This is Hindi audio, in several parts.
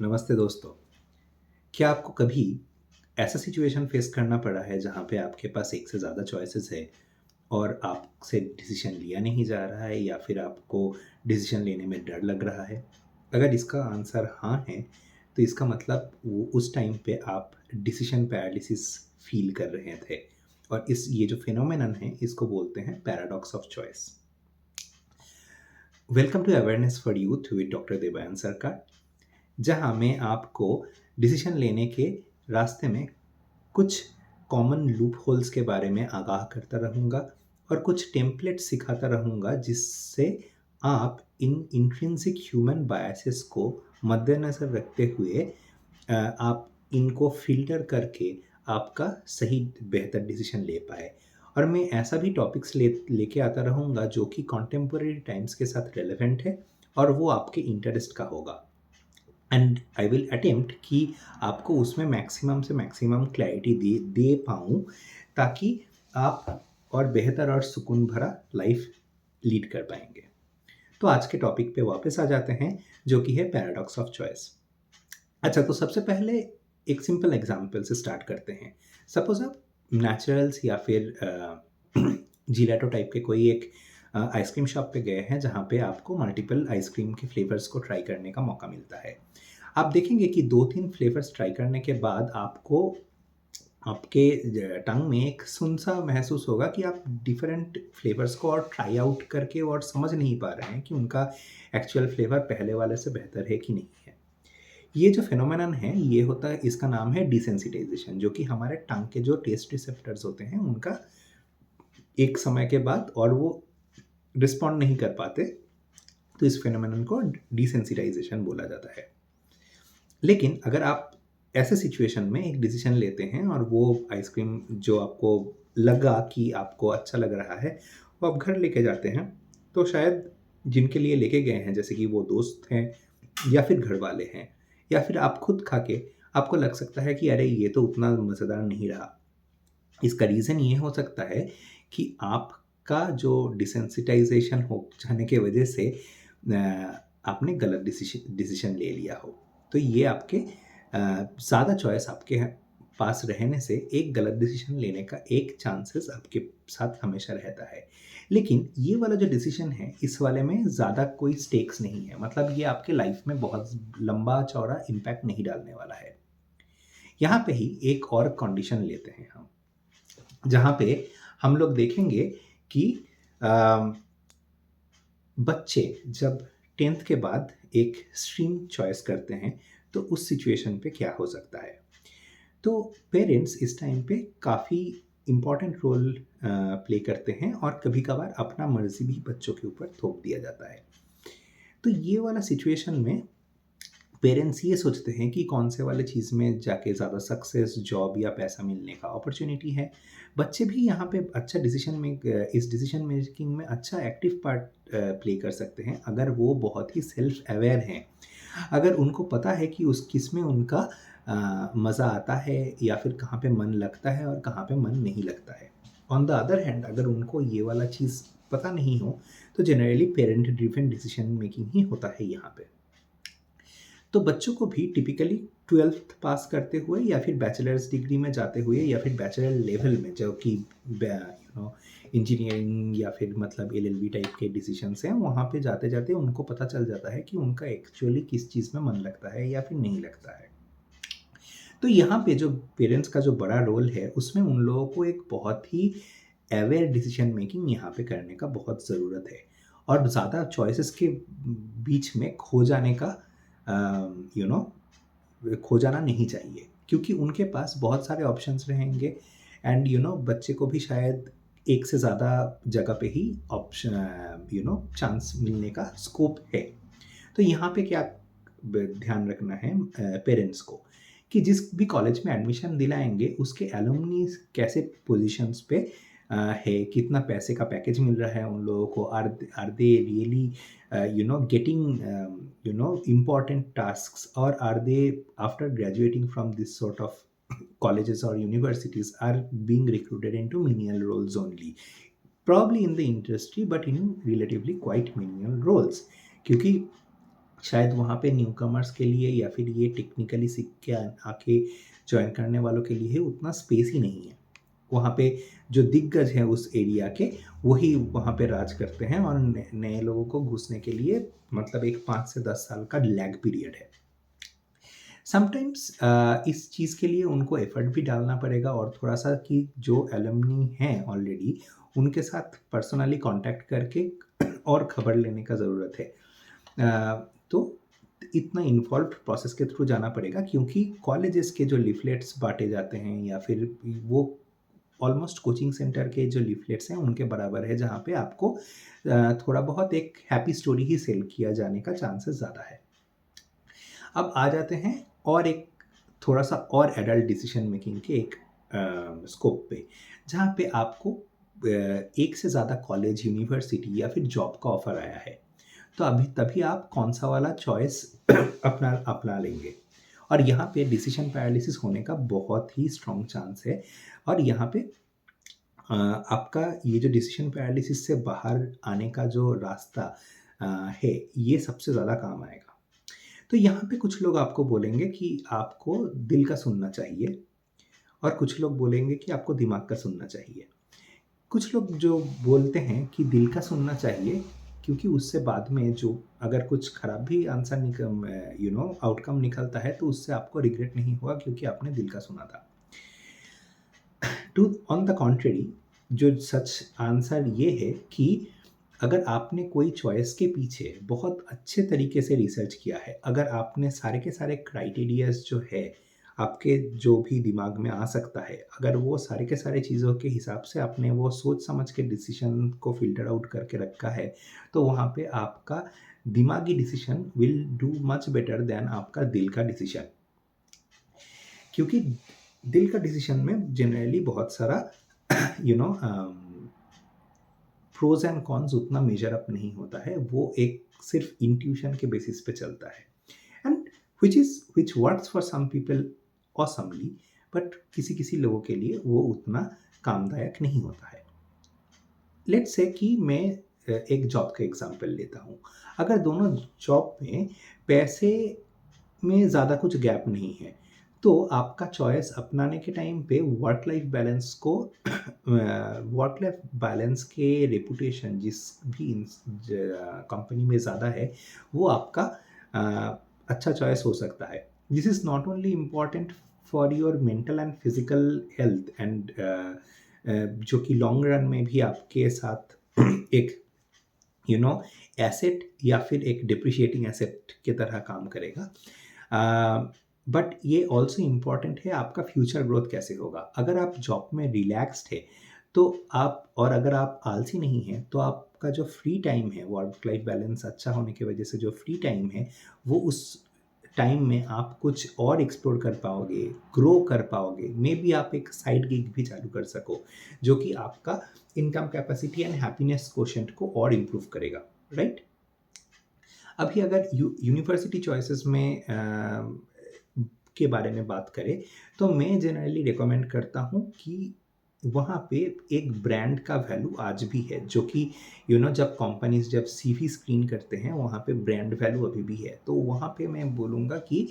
नमस्ते दोस्तों। क्या आपको कभी ऐसा सिचुएशन फेस करना पड़ा है जहाँ पे आपके पास एक से ज़्यादा चॉइसेस है और आपसे डिसीजन लिया नहीं जा रहा है या फिर आपको डिसीजन लेने में डर लग रहा है? अगर इसका आंसर हाँ है, तो इसका मतलब वो उस टाइम पे आप डिसीजन पैरालिसिस फ़ील कर रहे थे और ये जो फिनोमेनन है, इसको बोलते हैं paradox of choice. Welcome to awareness for youth with doctor Devanand Sarkar, जहाँ मैं आपको डिसीजन लेने के रास्ते में कुछ कॉमन लूप होल्स के बारे में आगाह करता रहूँगा और कुछ टेम्पलेट सिखाता रहूँगा जिससे आप इन इंट्रिंसिक ह्यूमन बायसेस को मद्देनज़र रखते हुए आप इनको फ़िल्टर करके आपका सही बेहतर डिसीजन ले पाएँ। और मैं ऐसा भी टॉपिक्स लेके आता रहूँगा जो कि कॉन्टेम्पोरेरी टाइम्स के साथ रेलेवेंट है और वो आपके इंटरेस्ट का होगा। एंड आई विल अटेम्प्ट कि आपको उसमें मैक्सिमम से मैक्सिमम क्लैरिटी दे दे पाऊँ, ताकि आप और बेहतर और सुकून भरा लाइफ लीड कर पाएंगे। तो आज के टॉपिक पे वापस आ जाते हैं, जो कि है पैराडॉक्स ऑफ चॉइस। अच्छा, तो सबसे पहले एक सिंपल एग्जांपल से स्टार्ट करते हैं। सपोज आप नेचुरल्स या फिर जिलेटो टाइप के कोई एक आइसक्रीम शॉप पे गए हैं जहाँ पे आपको मल्टीपल आइसक्रीम के फ्लेवर्स को ट्राई करने का मौका मिलता है। आप देखेंगे कि 2-3 फ्लेवर्स ट्राई करने के बाद आपको आपके टंग में एक सुन-सा महसूस होगा कि आप डिफरेंट फ्लेवर्स को और ट्राई आउट करके और समझ नहीं पा रहे हैं कि उनका एक्चुअल फ्लेवर पहले वाले से बेहतर है कि नहीं है। ये जो फिनोमेनन है, ये होता है, इसका नाम है डिसेंसिटाइजेशन, जो कि हमारे टंग के जो टेस्ट रिसेप्टर्स होते हैं उनका एक समय के बाद और वो रिस्पॉन्ड नहीं कर पाते, तो इस फिनोमेनन को डिसेंसिटाइजेशन बोला जाता है। लेकिन अगर आप ऐसे सिचुएशन में एक डिसीजन लेते हैं और वो आइसक्रीम जो आपको लगा कि आपको अच्छा लग रहा है, वो आप घर लेके जाते हैं, तो शायद जिनके लिए लेके गए हैं, जैसे कि वो दोस्त हैं या फिर घर वाले हैं या फिर आप खुद खा के आपको लग सकता है कि अरे ये तो उतना मज़ेदार नहीं रहा। इसका रीज़न ये हो सकता है कि आपका जो डिसेंसिटाइजेशन हो जाने की वजह से आपने गलत डिसीजन ले लिया हो। तो ये आपके ज़्यादा चॉइस आपके पास रहने से एक गलत डिसीजन लेने का एक चांसेस आपके साथ हमेशा रहता है। लेकिन ये वाला जो डिसीजन है, इस वाले में ज़्यादा कोई स्टेक्स नहीं है, मतलब ये आपके लाइफ में बहुत लंबा चौड़ा इम्पैक्ट नहीं डालने वाला है। यहाँ पे ही एक और कंडीशन लेते हैं हम, जहाँ पे हम लोग देखेंगे कि अ, बच्चे जब 10th के बाद एक स्ट्रीम चॉइस करते हैं, तो उस सिचुएशन पे क्या हो सकता है। तो पेरेंट्स इस टाइम पे काफ़ी इम्पोर्टेंट रोल प्ले करते हैं और कभी कभार अपना मर्जी भी बच्चों के ऊपर थोप दिया जाता है। तो ये वाला सिचुएशन में पेरेंट्स ये सोचते हैं कि कौन से वाले चीज़ में जाके ज़्यादा सक्सेस, जॉब या पैसा मिलने का अपॉर्चुनिटी है। बच्चे भी यहाँ पे अच्छा इस डिसीजन मेकिंग में अच्छा एक्टिव पार्ट प्ले कर सकते हैं, अगर वो बहुत ही सेल्फ अवेयर हैं। अगर उनको पता है कि उस किस में उनका मज़ा आता है या फिर कहाँ पे मन लगता है और कहाँ पे मन नहीं लगता है। ऑन द अदर हैंड, अगर उनको ये वाला चीज़ पता नहीं हो, तो generally parent driven decision making ही होता है यहाँ पे। तो बच्चों को भी टिपिकली 12th पास करते हुए या फिर बैचलर्स डिग्री में जाते हुए या फिर बैचलर लेवल में, जो कि इंजीनियरिंग या फिर मतलब एलएलबी टाइप के डिसीजंस हैं, वहाँ पे जाते जाते उनको पता चल जाता है कि उनका एक्चुअली किस चीज़ में मन लगता है या फिर नहीं लगता है। तो यहाँ पे जो पेरेंट्स का जो बड़ा रोल है, उसमें उन लोगों को एक बहुत ही अवेयर डिसीजन मेकिंग यहाँ पे करने का बहुत ज़रूरत है और ज़्यादा चॉइसेस के बीच में यू नो खो जाना नहीं चाहिए, क्योंकि उनके पास बहुत सारे ऑप्शंस रहेंगे एंड बच्चे को भी शायद एक से ज़्यादा जगह पे ही ऑप्शन चांस मिलने का स्कोप है। तो यहाँ पे क्या ध्यान रखना है पेरेंट्स को, कि जिस भी कॉलेज में एडमिशन दिलाएंगे उसके एलुमनी कैसे पोजीशंस पे है, कितना पैसे का पैकेज मिल रहा है उन लोगों को, are they really getting important tasks, or are they, after graduating from this sort of colleges or universities, are being recruited into menial roles only, probably in the industry but in relatively quite menial roles, क्योंकि शायद वहाँ पे न्यूकमर्स के लिए या फिर ये टेक्निकली सीख के आके जॉइन करने वालों के लिए उतना स्पेस ही नहीं है। वहाँ पे जो दिग्गज हैं उस एरिया के, वही वहाँ पे राज करते हैं और नए लोगों को घुसने के लिए मतलब एक 5 से 10 साल का लैग पीरियड है। समटाइम्स इस चीज़ के लिए उनको एफर्ट भी डालना पड़ेगा और थोड़ा-सा कि जो एलुमनी हैं ऑलरेडी, उनके साथ पर्सनली कॉन्टैक्ट करके और खबर लेने का ज़रूरत है। तो इतना इन्वॉल्व्ड प्रोसेस के थ्रू जाना पड़ेगा, क्योंकि कॉलेजेस के जो लीफलेट्स बाँटे जाते हैं या फिर वो ऑलमोस्ट कोचिंग सेंटर के जो लीफलेट्स हैं उनके बराबर है, जहाँ पे आपको थोड़ा बहुत एक हैप्पी स्टोरी ही सेल किया जाने का चांसेस ज़्यादा है। अब आ जाते हैं और एक थोड़ा-सा और एडल्ट डिसीजन मेकिंग के एक स्कोप पे, जहाँ पे आपको 1 से ज़्यादा कॉलेज, यूनिवर्सिटी या फिर जॉब का ऑफ़र आया है। तो अभी तभी आप कौन-सा वाला चॉइस अपना अपना लेंगे। और यहाँ पे डिसीजन पैरालिसिस होने का बहुत ही स्ट्रॉन्ग चांस है और यहाँ पे आपका ये जो डिसीजन पैरालिसिस से बाहर आने का जो रास्ता अ, है, ये सबसे ज़्यादा काम आएगा। तो यहाँ पे कुछ लोग आपको बोलेंगे कि आपको दिल का सुनना चाहिए और कुछ लोग बोलेंगे कि आपको दिमाग का सुनना चाहिए। कुछ लोग जो बोलते हैं कि दिल का सुनना चाहिए, क्योंकि उससे बाद में जो अगर कुछ खराब भी आंसर आउटकम निकलता है तो उससे आपको रिग्रेट नहीं होगा, क्योंकि आपने दिल का सुना था। टू ऑन द कॉन्ट्रेरी, जो सच आंसर ये है कि अगर आपने कोई चॉइस के पीछे बहुत अच्छे तरीके से रिसर्च किया है, अगर आपने सारे के सारे क्राइटेरियाज़ जो है, आपके जो भी दिमाग में आ सकता है, अगर वो सारे के सारे चीज़ों के हिसाब से आपने वो सोच समझ के डिसीज़न को फ़िल्टर आउट करके रखा है, तो वहाँ पे आपका दिमागी decision will do much better than आपका दिल का डिसीज़न। क्योंकि दिल का डिसीज़न में जनरली बहुत सारा you know pros and cons उतना मेजर अप नहीं होता है, वो एक सिर्फ इंट्यूशन के बेसिस पे चलता है, and which works for some people awesomely, but किसी किसी लोगों के लिए वो उतना कामदायक नहीं होता है। लेट्स से कि मैं एक जॉब का एग्जांपल लेता हूँ। अगर दोनों जॉब में पैसे में ज़्यादा कुछ गैप नहीं है, तो आपका चॉइस अपनाने के टाइम पे वर्क लाइफ बैलेंस के रेपुटेशन जिस भी कंपनी में ज़्यादा है, वो आपका अच्छा चॉइस हो सकता है। This is not only important for your mental and physical health and जो कि लॉन्ग रन में भी आपके साथ एक एसेट या फिर एक डिप्रिशिएटिंग एसेट की तरह काम करेगा, बट ये ऑल्सो इम्पॉर्टेंट है आपका फ्यूचर ग्रोथ कैसे होगा। अगर आप जॉब में रिलैक्स्ड है तो आप, और अगर आप आलसी नहीं हैं, तो आपका जो फ्री टाइम है, वर्क लाइफ बैलेंस अच्छा होने की वजह से जो फ्री टाइम है, वो उस टाइम में आप कुछ और एक्सप्लोर कर पाओगे, ग्रो कर पाओगे। मे बी आप एक साइड गिग भी चालू कर सको, जो कि आपका income capacity and happiness quotient को और इम्प्रूव करेगा, राइट? अभी अगर यूनिवर्सिटी चॉइसेस में के बारे में बात करें, तो मैं जनरली रिकमेंड करता हूँ कि वहाँ पे एक ब्रांड का वैल्यू आज भी है, जो कि जब कंपनीज जब सीवी स्क्रीन करते हैं, वहाँ पे ब्रांड वैल्यू अभी भी है। तो वहाँ पे मैं बोलूँगा कि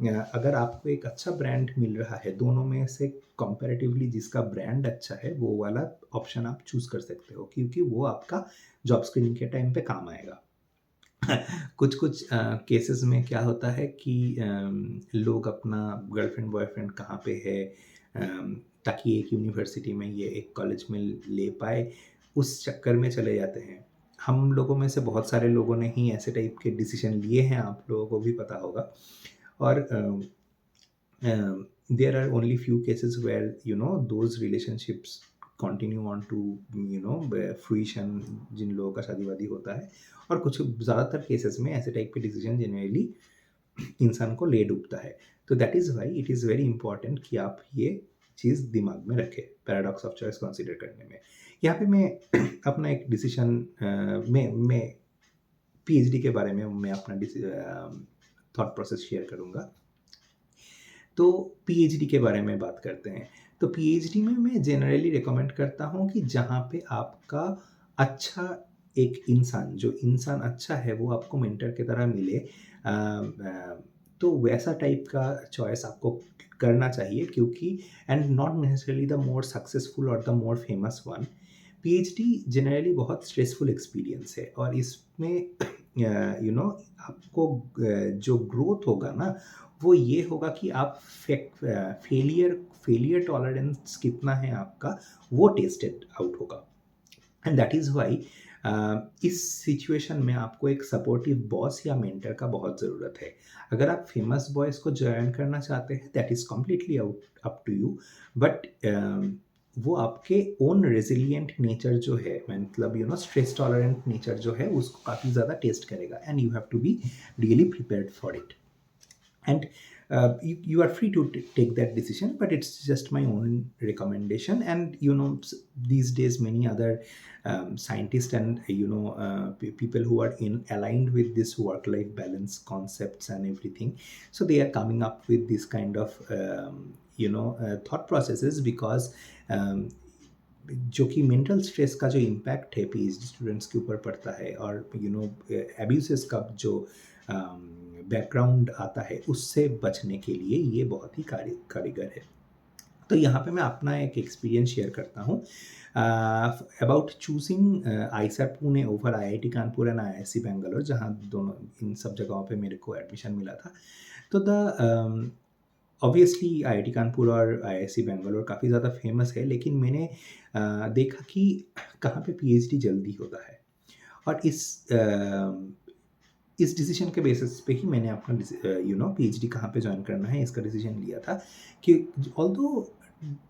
अगर आपको एक अच्छा ब्रांड मिल रहा है, दोनों में से कंपैरेटिवली जिसका ब्रांड अच्छा है, वो वाला ऑप्शन आप चूज़ कर सकते हो, क्योंकि वो आपका जॉब स्क्रीनिंग के टाइम पे काम आएगा। कुछ कुछ केसेस में क्या होता है कि लोग अपना गर्लफ्रेंड बॉयफ्रेंड कहाँ पे है, ताकि एक यूनिवर्सिटी में ये एक कॉलेज में ले पाए, उस चक्कर में चले जाते हैं। हम लोगों में से बहुत सारे लोगों ने ही ऐसे टाइप के डिसीजन लिए हैं, आप लोगों को भी पता होगा। और there are only few cases where those relationships continue on to fruition, जिन लोगों का शादी वादी होता है। और कुछ ज़्यादातर केसेस में ऐसे टाइप के डिसीजन जनरली इंसान को ले डूबता है। तो that is why it is very important कि आप ये चीज़ दिमाग में रखें पैराडॉक्स ऑफ चॉइस कंसिडर करने में। यहाँ पे मैं अपना एक डिसीजन मैं पीएचडी के बारे में मैं अपना थॉट प्रोसेस शेयर करूँगा। तो पीएचडी के बारे में बात करते हैं। तो पीएचडी में मैं जनरली रिकमेंड करता हूँ कि जहाँ पे आपका अच्छा एक इंसान जो इंसान अच्छा है वो आपको मेंटर की तरह मिले, तो वैसा टाइप का चॉइस आपको करना चाहिए, क्योंकि and not necessarily the more successful और the more famous one. PhD generally बहुत स्ट्रेसफुल एक्सपीरियंस है, और इसमें आपको जो ग्रोथ होगा ना वो ये होगा कि आप फेलियर फेलियर टॉलरेंस कितना है आपका, वो टेस्टेड आउट होगा। एंड दैट इज़ वाई इस सिचुएशन में आपको एक सपोर्टिव बॉस या मेंटर का बहुत ज़रूरत है। अगर आप फेमस बॉयज़ को जॉइन करना चाहते हैं, that is completely out up to you, but वो आपके ओन रेजिलिएंट नेचर जो है, मतलब स्ट्रेस टॉलरेंट नेचर जो है, उसको काफ़ी ज़्यादा टेस्ट करेगा, and you have to be really prepared for it. And you are free to take that decision, but it's just my own recommendation. And these days many other scientists and people who are aligned with this work life balance concepts and everything, so they are coming up with this kind of thought processes, because जो कि मेंटल स्ट्रेस का जो इम्पैक्ट है पीएचडी स्टूडेंट्स के ऊपर पड़ता है, और एब्यूसेस का जो बैकग्राउंड आता है, उससे बचने के लिए ये बहुत ही कारीगर है। तो यहाँ पे मैं अपना एक एक्सपीरियंस शेयर करता हूँ about choosing IISER Pune over IIT Kanpur and IISc Bangalore, जहाँ दोनों इन सब जगहों पे मेरे को एडमिशन मिला था। तो ऑब्वियसली आईआईटी कानपुर और आईआईएससी बेंगलोर काफ़ी ज़्यादा फेमस है, लेकिन मैंने देखा कि कहाँ पे पीएचडी जल्दी होता है, और इस डिसीजन के बेसिस पे ही मैंने अपना पीएचडी कहाँ पे ज्वाइन करना है इसका डिसीजन लिया था। कि ऑल्दो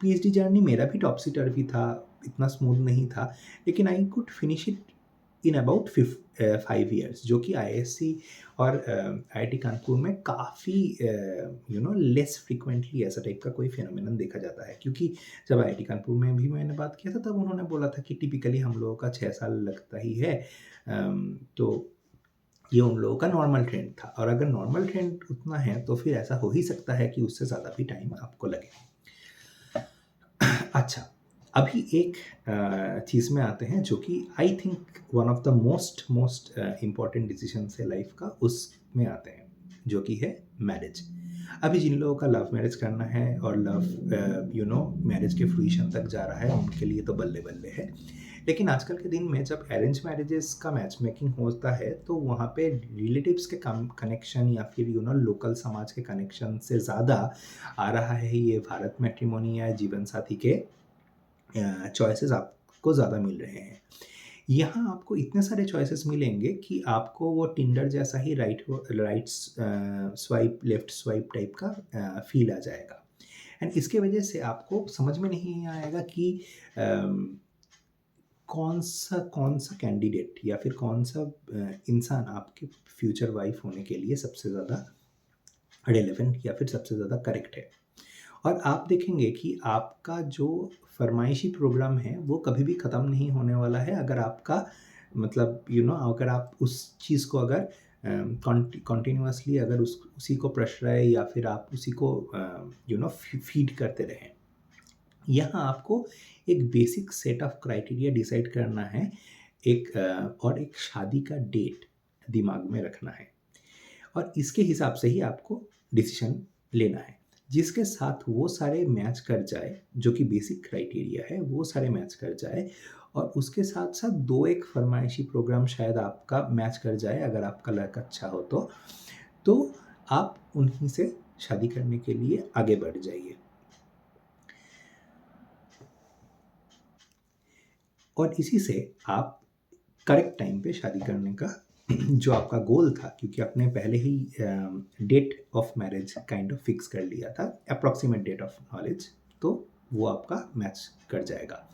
पीएचडी जर्नी मेरा भी टॉपसी टर्फी था, इतना स्मूथ नहीं था, लेकिन I could finish it in about 5 years, जो कि आईआईएससी और आईआईटी कानपुर में काफ़ी लेस फ्रिक्वेंटली ऐसा टाइप का कोई फिनोमेनन देखा जाता है। क्योंकि जब आईआईटी कानपुर में भी मैंने बात किया था, तब उन्होंने बोला था कि टिपिकली हम लोगों का 6 साल लगता ही है। तो ये उन लोगों का नॉर्मल ट्रेंड था, और अगर नॉर्मल ट्रेंड उतना है तो फिर ऐसा हो ही सकता है कि उससे ज़्यादा भी टाइम आपको लगे। अच्छा, अभी एक चीज़ में आते हैं जो कि I think one of the most important decisions है लाइफ का, उसमें आते हैं जो कि है मैरिज। अभी जिन लोगों का लव मैरिज करना है और लव मैरिज के फ्रूइशन तक जा रहा है, उनके लिए तो बल्ले बल्ले है। लेकिन आजकल के दिन में जब अरेंज मैरिजेस का मैच मेकिंग होता है, तो वहाँ पे रिलेटिव्स के कनेक्शन या फिर लोकल समाज के कनेक्शन से ज़्यादा आ रहा है ये भारत मैट्रिमोनी या जीवन साथी के चॉइसेस आपको ज़्यादा मिल रहे हैं। यहाँ आपको इतने सारे चॉइसेस मिलेंगे कि आपको वो टिंडर जैसा ही right swipe left swipe type का फील आ जाएगा। एंड इसके वजह से आपको समझ में नहीं आएगा कि कौन सा कैंडिडेट या फिर कौन सा इंसान आपके फ्यूचर वाइफ होने के लिए सबसे ज़्यादा रेलेवेंट या फिर सबसे ज़्यादा करेक्ट है। और आप देखेंगे कि आपका जो फरमाइशी प्रोग्राम है वो कभी भी ख़त्म नहीं होने वाला है, अगर आपका मतलब अगर आप उस चीज़ को अगर कॉन्टिन्यूसली अगर उसी को प्रेशराइज या फिर आप उसी को फीड करते रहें। यहाँ आपको एक basic set of criteria decide करना है, और एक शादी का डेट दिमाग में रखना है, और इसके हिसाब से ही आपको डिसीजन लेना है, जिसके साथ वो सारे मैच कर जाए, जो कि बेसिक क्राइटेरिया है वो सारे मैच कर जाए, और उसके साथ साथ 2-1 फरमाइशी प्रोग्राम शायद आपका मैच कर जाए, अगर आपका लक अच्छा हो तो आप उन्हीं से शादी करने के लिए आगे बढ़ जाइए। और इसी से आप करेक्ट टाइम पे शादी करने का जो आपका गोल था, क्योंकि आपने पहले ही date of marriage kind of fix कर लिया था, अप्रॉक्सीमेट डेट ऑफ नॉलेज, तो वो आपका मैच कर जाएगा।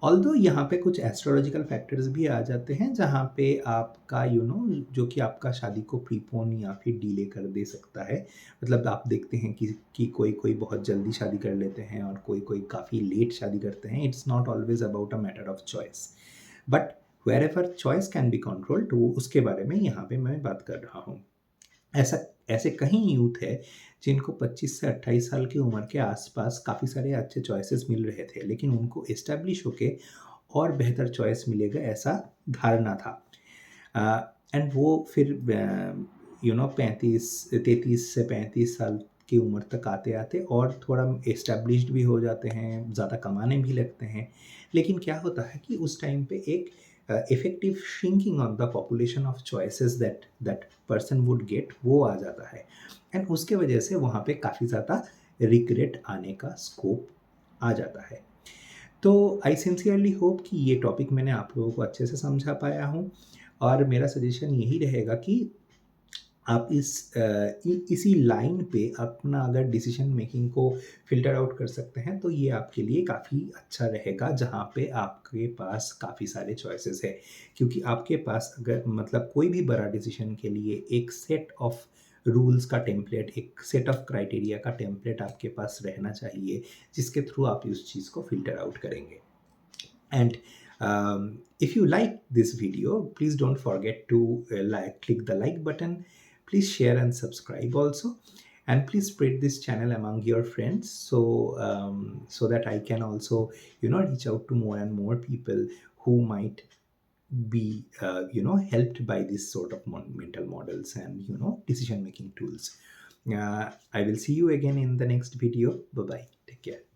ऑल्दो यहाँ पे कुछ एस्ट्रोलॉजिकल फैक्टर्स भी आ जाते हैं, जहाँ पे आपका जो कि आपका शादी को प्रीपोन या फिर डिले कर दे सकता है। मतलब आप देखते हैं कि कोई बहुत जल्दी शादी कर लेते हैं और कोई काफ़ी लेट शादी करते हैं। It's not always about a matter of choice, but wherever choice can be controlled, तो उसके बारे में यहाँ पे मैं बात कर रहा हूँ। ऐसे कहीं यूथ है जिनको 25 से 28 साल की उम्र के आसपास काफ़ी सारे अच्छे चॉइसेस मिल रहे थे, लेकिन उनको एस्टैब्लिश होके और बेहतर चॉइस मिलेगा ऐसा धारणा था। एंड वो फिर 33 से 35 साल की उम्र तक आते आते और थोड़ा एस्टेब्लिश्ड भी हो जाते हैं, ज़्यादा कमाने भी लगते हैं। लेकिन क्या होता है कि उस टाइम पे एक effective shrinking on the population of choices that that person would get, वो आ जाता है। एंड उसके वजह से वहाँ पे काफ़ी ज़्यादा रिग्रेट आने का स्कोप आ जाता है। तो आई सिंसियरली होप कि ये टॉपिक मैंने आप लोगों को अच्छे से समझा पाया हूँ, और मेरा सजेशन यही रहेगा कि आप इसी लाइन पे अपना अगर डिसीजन मेकिंग को फ़िल्टर आउट कर सकते हैं, तो ये आपके लिए काफ़ी अच्छा रहेगा, जहाँ पे आपके पास काफ़ी सारे चॉइसेस है। क्योंकि आपके पास अगर मतलब कोई भी बड़ा डिसीजन के लिए एक सेट ऑफ रूल्स का टेम्पलेट, एक सेट ऑफ क्राइटेरिया का टेम्पलेट आपके पास रहना चाहिए, जिसके थ्रू आप उस चीज़ को फ़िल्टर आउट करेंगे। And if you like this video, please don't forget to click the like button. Please share and subscribe also, and please spread this channel among your friends, so that I can also reach out to more and more people who might be helped by this sort of mental models and decision making tools. I will see you again in the next video. Bye bye, take care.